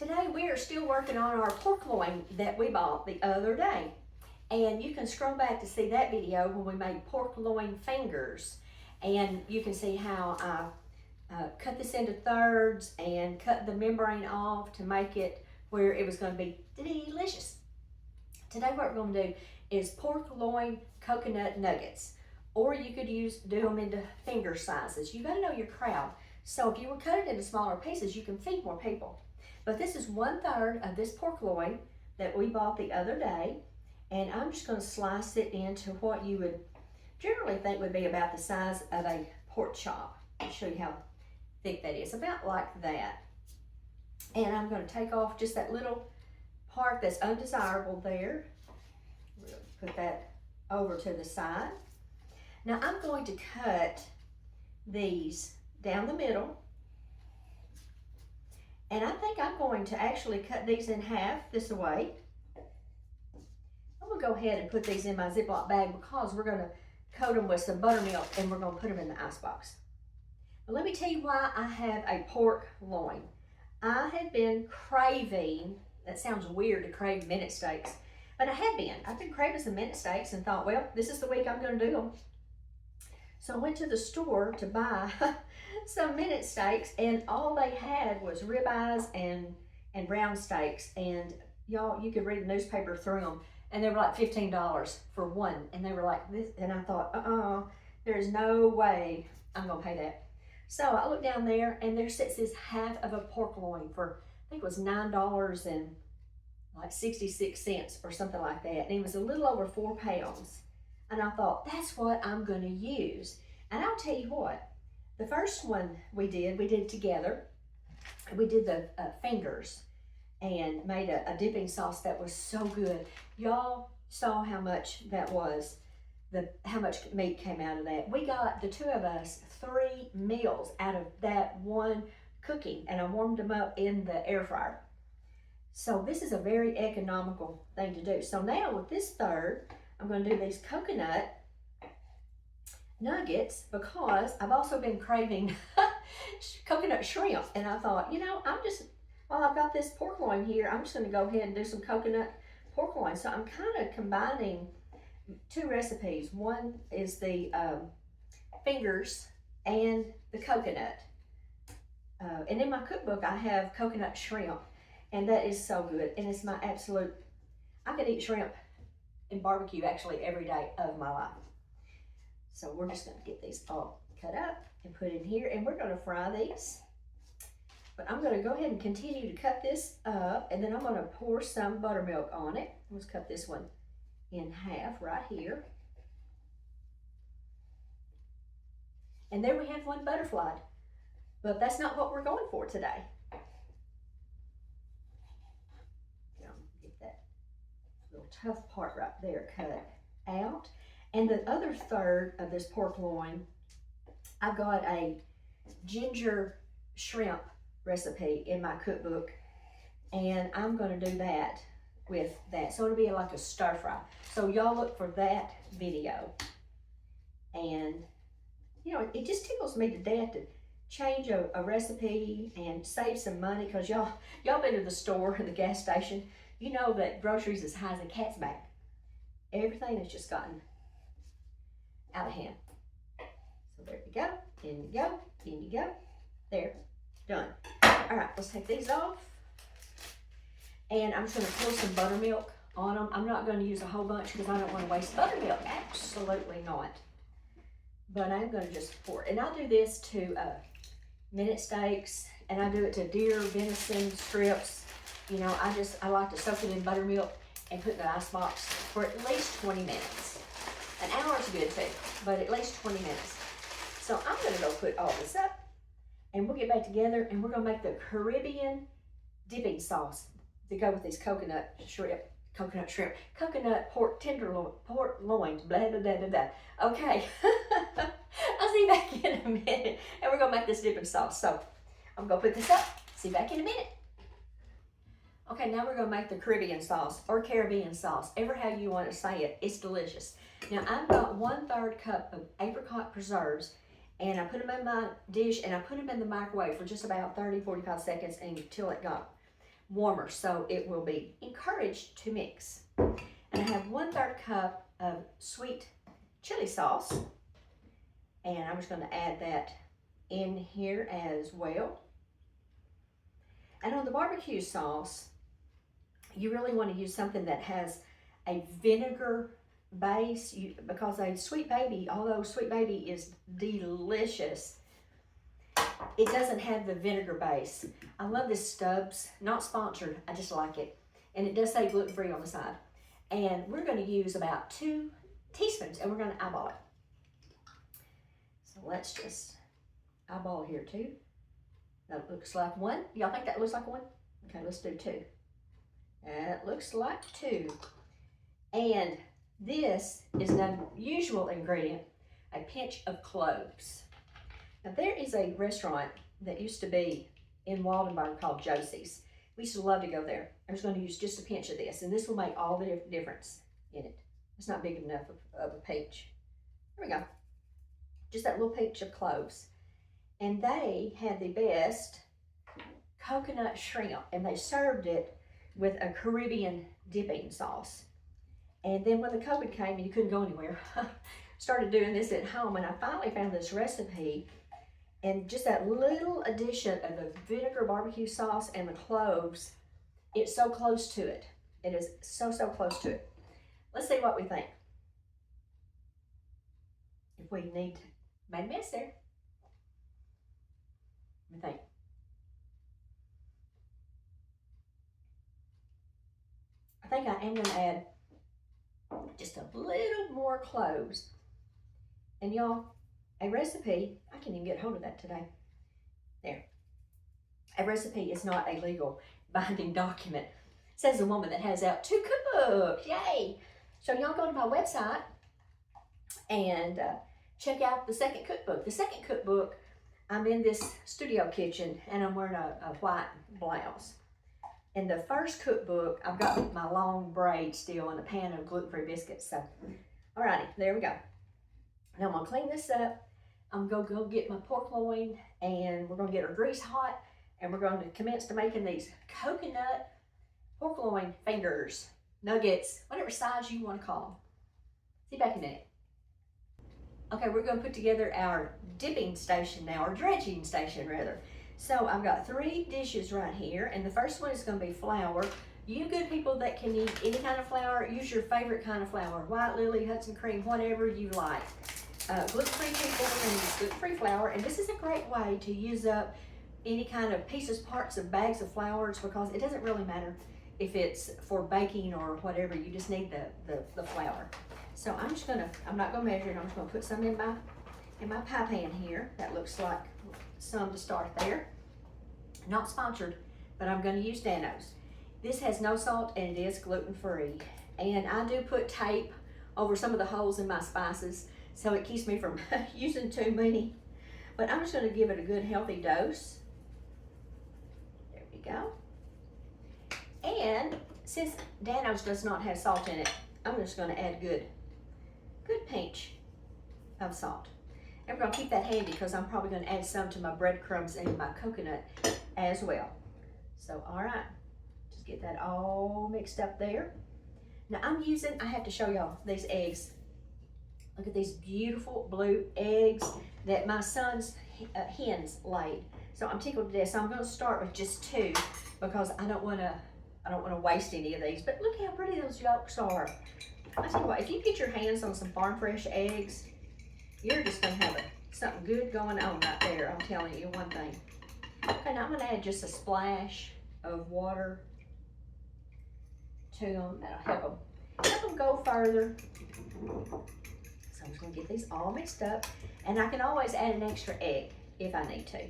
Today we are still working on our pork loin that we bought the other day. And you can scroll back to see that video when we made pork loin fingers. And you can see how I cut this into thirds and cut the membrane off to make it where it was going to be delicious. Today what we're going to do is pork loin coconut nuggets. Or you could do them into finger sizes. You got to know your crowd. So if you would cut it into smaller pieces, you can feed more people. But this is 1/3 of this pork loin that we bought the other day. And I'm just going to slice it into what you would generally think would be about the size of a pork chop. I'll show you how thick that is, about like that. And I'm going to take off just that little part that's undesirable there. We'll put that over to the side. Now I'm going to cut these down the middle. And I think I'm going to actually cut these in half this way. I'm going to go ahead and put these in my Ziploc bag because we're going to coat them with some buttermilk and we're going to put them in the icebox. But let me tell you why I have a pork loin. I had been craving, that sounds weird to crave minute steaks, but I had been. I've been craving some minute steaks and thought, well, this is the week I'm going to do them. So I went to the store to buy some minute steaks, and all they had was ribeyes and round steaks. And y'all, you could read the newspaper through them, and they were like $15 for one. And they were like this, and I thought, there's no way I'm gonna pay that. So I looked down there, and there sits this half of a pork loin for, I think it was $9 and like 66 cents or something like that. And it was a little over 4 pounds. And I thought, that's what I'm gonna use. And I'll tell you what, the first one we did together. We did the fingers and made a dipping sauce that was so good. Y'all saw how much that was, how much meat came out of that. We got, the two of us, 3 meals out of that one cooking, and I warmed them up in the air fryer. So this is a very economical thing to do. So now with this third, I'm going to do these coconut nuggets because I've also been craving coconut shrimp. And I thought, you know, while I've got this pork loin here, I'm just going to go ahead and do some coconut pork loin. So I'm kind of combining 2 recipes. One is the fingers and the coconut. And in my cookbook, I have coconut shrimp. And that is so good. And it's my absolute, I could eat shrimp and barbecue actually every day of my life. So we're just going to get these all cut up and put in here, and we're going to fry these. But I'm going to go ahead and continue to cut this up, and then I'm going to pour some buttermilk on it. Let's cut this one in half right here. And there we have one butterfly, but that's not what we're going for today. Get that little tough part right there cut out. And the other third of this pork loin, I've got a ginger shrimp recipe in my cookbook, and I'm going to do that with that. So it'll be like a stir fry. So y'all look for that video. And, you know, it just tickles me to death to change a recipe and save some money, because y'all been to the store or the gas station. You know that groceries is high as a cat's back. Everything has just gotten out of hand. So there you go, in you go, in you go. There, done. All right, let's take these off. And I'm just gonna pour some buttermilk on them. I'm not gonna use a whole bunch because I don't wanna waste buttermilk, absolutely not. But I'm gonna just pour it. And I do this to minute steaks, and I do it to deer, venison, strips. You know, I like to soak it in buttermilk and put it in the icebox for at least 20 minutes. An hour is good too, but at least 20 minutes. So I'm gonna go put all this up, and we'll get back together, and we're gonna make the Caribbean dipping sauce to go with these coconut pork tenderloin, pork loins, blah, blah, blah, blah, blah. Okay, I'll see you back in a minute, and we're gonna make this dipping sauce. So I'm gonna put this up, see you back in a minute. Okay, now we're gonna make the Caribbean sauce, or Caribbean sauce, ever how you want to say it. It's delicious. Now I've got 1/3 cup of apricot preserves, and I put them in my dish, and I put them in the microwave for just about 30-45 seconds until it got warmer, so it will be encouraged to mix. And I have 1/3 cup of sweet chili sauce, and I'm just going to add that in here as well. And on the barbecue sauce, you really want to use something that has a vinegar base, because a Sweet Baby, although Sweet Baby is delicious, it doesn't have the vinegar base. I love this Stubbs, not sponsored, I just like it. And it does say gluten-free on the side. And we're going to use about 2 teaspoons, and we're going to eyeball it. So let's just eyeball here too. That looks like 1. Y'all think that looks like 1? Okay, let's do 2. That looks like 2. And this is an unusual ingredient, a pinch of cloves. Now there is a restaurant that used to be in Waldenburg called Josie's. We used to love to go there. I'm just going to use just a pinch of this, and this will make all the difference in it. It's not big enough of a pinch. There we go. Just that little pinch of cloves. And they had the best coconut shrimp, and they served it with a Caribbean dipping sauce. And then when the COVID came and you couldn't go anywhere, started doing this at home, and I finally found this recipe, and just that little addition of the vinegar barbecue sauce and the cloves, it's so close to it. It is so close to it. Let's see what we think. If we need to make a mess there. What do you think? I think I am going to add just a little more cloves. And y'all, a recipe, I can't even get hold of that today. There. A recipe is not a legal binding document, says the woman that has out 2 cookbooks. Yay! So y'all go to my website and check out the second cookbook. The second cookbook, I'm in this studio kitchen and I'm wearing a white blouse. In the first cookbook, I've got my long braid still in a pan of gluten-free biscuits. So, alrighty, there we go. Now I'm gonna clean this up. I'm gonna go get my pork loin, and we're gonna get our grease hot, and we're going to commence to making these coconut pork loin fingers, nuggets, whatever size you want to call them. See you back in a minute. Okay, we're gonna put together our dipping station now, or dredging station rather. So I've got 3 dishes right here, and the first one is going to be flour. You good people that can eat any kind of flour, use your favorite kind of flour. White Lily, Hudson Cream, whatever you like. Gluten-free people are going to use gluten-free flour, and this is a great way to use up any kind of pieces, parts of bags of flours, because it doesn't really matter if it's for baking or whatever. You just need the flour. So I'm not going to measure it. I'm just going to put some in my pie pan here. That looks like some to start there. Not sponsored, but I'm going to use Dano's. This has no salt and it is gluten-free. And I do put tape over some of the holes in my spices so it keeps me from using too many. But I'm just going to give it a good healthy dose. There we go. And since Dano's does not have salt in it, I'm just going to add good pinch of salt. And we're going to keep that handy because I'm probably going to add some to my breadcrumbs and my coconut as well. So, all right, just get that all mixed up there. Now I have to show y'all these eggs. Look at these beautiful blue eggs that my son's hens laid. So I'm tickled to death. So I'm going to start with just 2 because I don't want to waste any of these. But look how pretty those yolks are. I tell you what, if you get your hands on some farm fresh eggs, you're just going to have something good going on right there. I'm telling you one thing. Okay, now I'm going to add just a splash of water to them. That'll help them go further. So I'm just going to get these all mixed up. And I can always add an extra egg if I need to.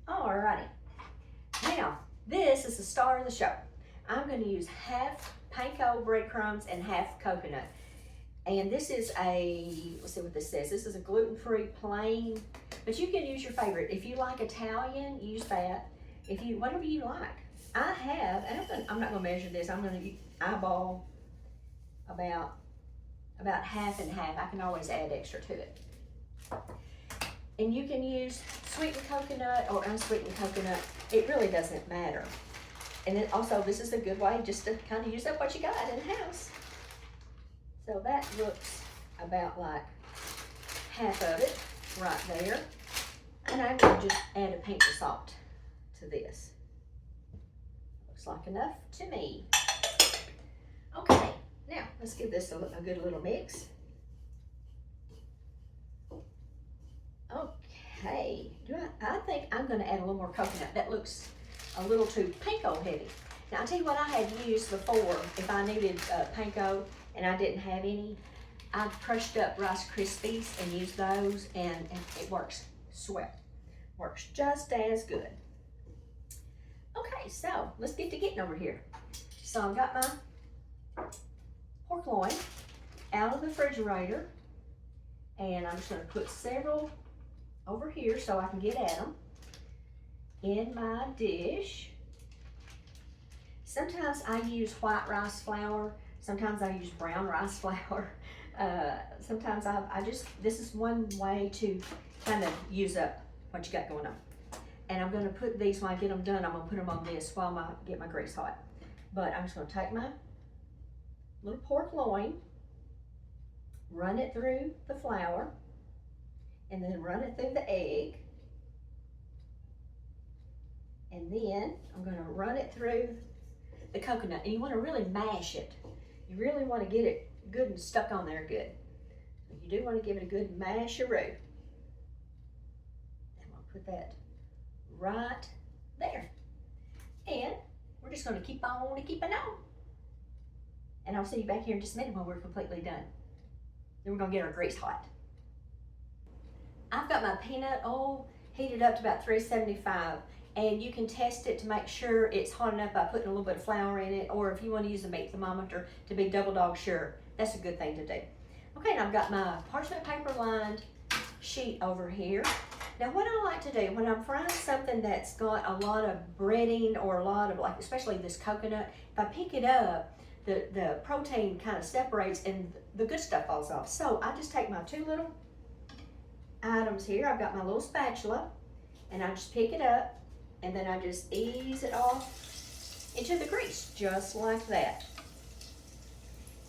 Alrighty. Now, this is the star of the show. I'm going to use half Panko breadcrumbs and half coconut. And this is let's see what this says. This is a gluten-free plain, but you can use your favorite. If you like Italian, use that. Whatever you like. I have, and I'm not going to measure this. I'm going to eyeball about half and half. I can always add extra to it. And you can use sweetened coconut or unsweetened coconut. It really doesn't matter. And then also, this is a good way just to kind of use up what you got in the house. So that looks about like half of it right there. And I'm going to just add a pinch of salt to this. Looks like enough to me. Okay, now let's give this a good little mix. Okay, I think I'm going to add a little more coconut. That looks a little too panko heavy. Now I'll tell you what I had used before. If I needed panko and I didn't have any, I've crushed up Rice Krispies and used those, and it works swell. Works just as good. Okay, so let's get to getting over here. So I've got my pork loin out of the refrigerator, and I'm just going to put several over here so I can get at them in my dish. Sometimes I use white rice flour. Sometimes I use brown rice flour. Sometimes this is one way to kind of use up what you got going on. And I'm going to put these, when I get them done, I'm going to put them on this while I get my grease hot. But I'm just going to take my little pork loin, run it through the flour, and then run it through the egg. And then I'm going to run it through the coconut. And you want to really mash it. You really want to get it good and stuck on there good. You do want to give it a good masheroo. I'm going to put that right there. And we're just going to keep on keeping on. And I'll see you back here in just a minute when we're completely done. Then we're going to get our grease hot. I've got my peanut oil heated up to about 375, and you can test it to make sure it's hot enough by putting a little bit of flour in it, or if you want to use a meat thermometer to be double dog sure, that's a good thing to do. Okay, now I've got my parchment paper lined sheet over here. Now what I like to do when I'm frying something that's got a lot of breading or a lot of, like, especially this coconut, if I pick it up, the protein kind of separates and the good stuff falls off. So I just take my two little items here. I've got my little spatula, and I just pick it up, and then I just ease it off into the grease, just like that.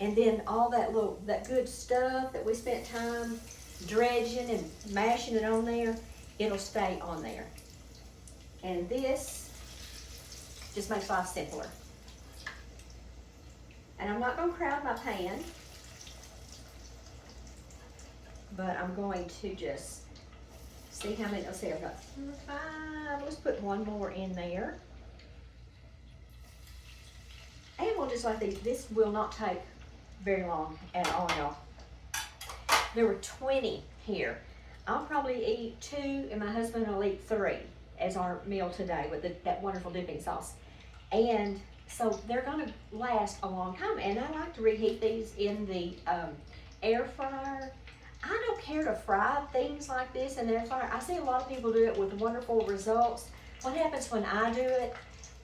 And then all that good stuff that we spent time dredging and mashing it on there, it'll stay on there. And this just makes life simpler. And I'm not going to crowd my pan, but I'm going to just see how many. Let's see, I've got 5. Let's put one more in there. And we'll just like these. This will not take very long at all, y'all. There were 20 here. I'll probably eat 2, and my husband will eat 3 as our meal today with that wonderful dipping sauce. And so they're going to last a long time. And I like to reheat these in the air fryer. I don't care to fry things like this in the air fryer. I see a lot of people do it with wonderful results. What happens when I do it,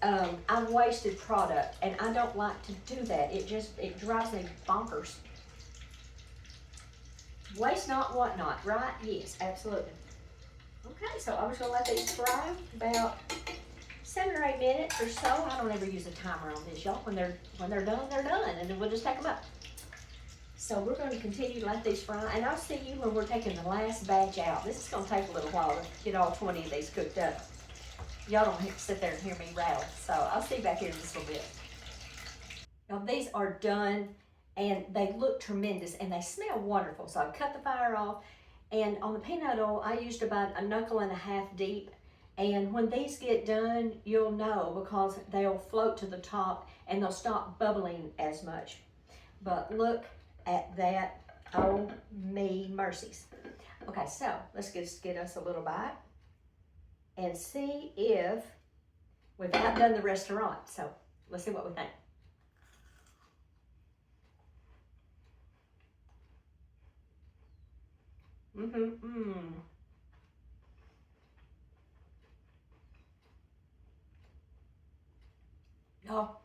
I've wasted product, and I don't like to do that. It drives me bonkers. Waste not, want not, right? Yes, absolutely. Okay, so I'm just gonna let these fry about 7 or 8 minutes or so. I don't ever use a timer on this, y'all. When they're done, they're done, and then we'll just take them up. So we're going to continue to let these fry, and I'll see you when we're taking the last batch out. This is going to take a little while to get all 20 of these cooked up. Y'all don't have to sit there and hear me rattle. So I'll see you back here in just a little bit. Now these are done, and they look tremendous, and they smell wonderful. So I cut the fire off, and on the peanut oil, I used about 1.5 knuckles deep. And when these get done, you'll know, because they'll float to the top and they'll stop bubbling as much. But look at that. Oh, me mercies. Okay, so let's just get us a little bite and see if we've outdone the restaurant. So let's see what we think. Oh,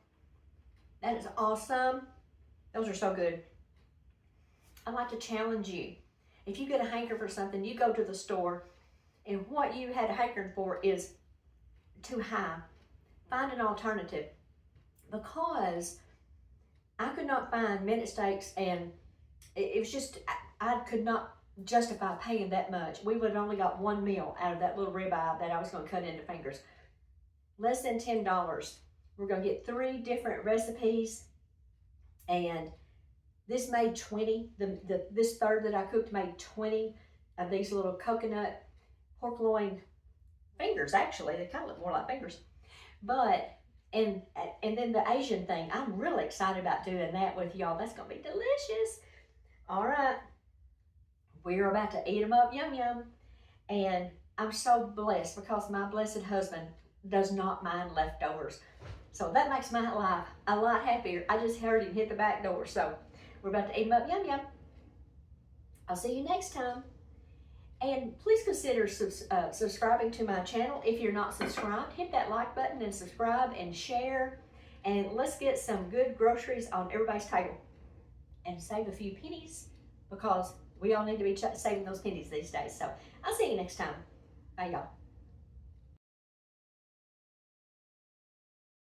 that is awesome. Those are so good. I'd like to challenge you. If you get a hanker for something, you go to the store and what you had hankering for is too high, find an alternative. Because I could not find minute steaks, and it was just, I could not justify paying that much. We would have only got one meal out of that little ribeye that I was going to cut into fingers. Less than $10. We're going to get 3 different recipes, and this made 20. This third that I cooked made 20 of these little coconut pork loin fingers. Actually, they kind of look more like fingers. But, and then the Asian thing, I'm really excited about doing that with y'all. That's going to be delicious. All right. We're about to eat them up, yum, yum. And I'm so blessed because my blessed husband does not mind leftovers. So that makes my life a lot happier. I just heard him hit the back door. So we're about to eat them up, yum, yum. I'll see you next time. And please consider subscribing to my channel. If you're not subscribed, hit that like button and subscribe and share. And let's get some good groceries on everybody's table. And save a few pennies, because we all need to be saving those pennies these days. So I'll see you next time. Bye, y'all.